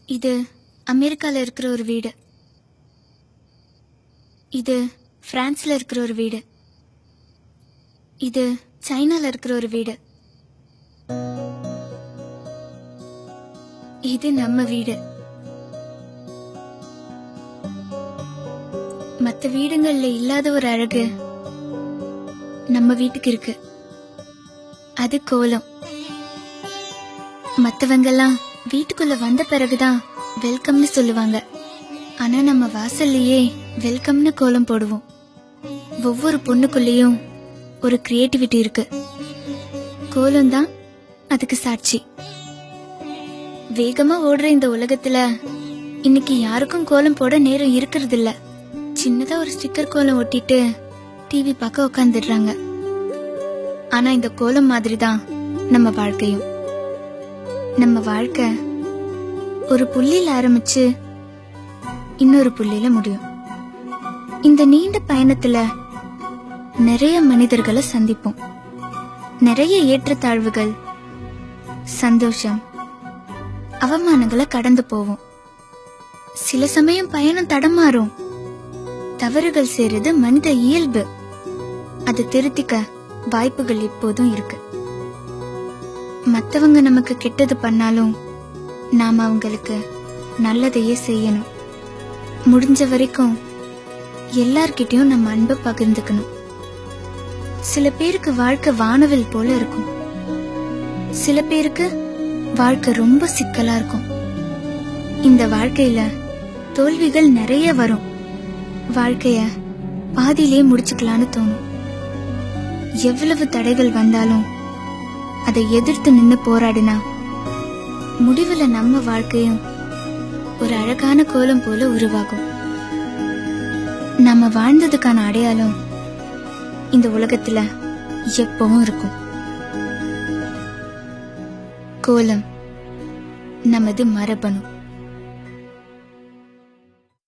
இது அமெரிக்கால இருக்கிற ஒரு வீடு. இது பிரான்ஸ்ல இருக்கிற ஒரு வீடு. இது சைனால இருக்கிற ஒரு வீடு. இது நம்ம வீடு. மத்த வீடுகள்ல இல்லாத ஒரு அழகு நம்ம வீட்டுக்கு இருக்கு. அது கோலம். மத்தவங்கெல்லாம் வீட்டுக்குள்ள வந்த பிறகுதான் வெல்கம்னு சொல்லுவாங்க. ஆனா நம்ம வாசல்லையே வெல்கம்னு கோலம் போடுவோம். ஒவ்வொரு பொண்ணுக்குள்ளேயும் ஒரு கிரியேட்டிவிட்டி இருக்கு. கோலம் தான் அதுக்கு சாட்சி. வேகமா ஓடுற இந்த உலகத்துல இன்னைக்கு யாருக்கும் கோலம் போட நேரம் இருக்கிறது இல்ல. சின்னதா ஒரு ஸ்டிக்கர் கோலம் ஒட்டிட்டு டிவி பார்க்க உட்காந்துடுறாங்க. ஆனா இந்த கோலம் மாதிரிதான் நம்ம வாழ்க்கையும். நம்ம வாழ்க்கை ஒரு புள்ளியில ஆரம்பிச்சு இன்னொரு புள்ளியில முடியும். இந்த நீண்ட பயணத்துல நிறைய மனிதர்களை சந்திப்போம். நிறைய ஏற்றத்தாழ்வுகள், சந்தோஷம், அவமானங்களை கடந்து போவோம். சில சமயம் பயணம் தடமாறும். தவறுகள் செய்யறது மனித இயல்பு. அதை திருத்திக்க வாய்ப்புகள் எப்போதும் இருக்கு. மத்தவங்க நமக்கு கெட்டது பண்ணாலும் நாம அவங்களுக்கு நல்லதையே செய்யணும். முடிஞ்ச வரைக்கும் எல்லார்கிட்டயும் நம்ம அன்பை பகிர்ந்துக்கணும். சில பேருக்கு வாழ்க்கை வானவில் போல இருக்கும். சில பேருக்கு வாழ்க்கை ரொம்ப சிக்கலா இருக்கும். இந்த வாழ்க்கையில தோல்விகள் நிறைய வரும். வாழ்க்கைய பாதியிலே முடிச்சுக்கலான்னு தோணும். எவ்வளவு தடைகள் வந்தாலும் அதை எதிர்த்து நின்னு போராடினா முடிவுல நம்ம வாழ்க்கையும் ஒரு அழகான கோலம் போல உருவாகும். நம்ம வாழ்ந்ததுக்கான அடையாளம் இந்த உலகத்துல எப்பவும் இருக்கும். கோலம் நமது மரபணு.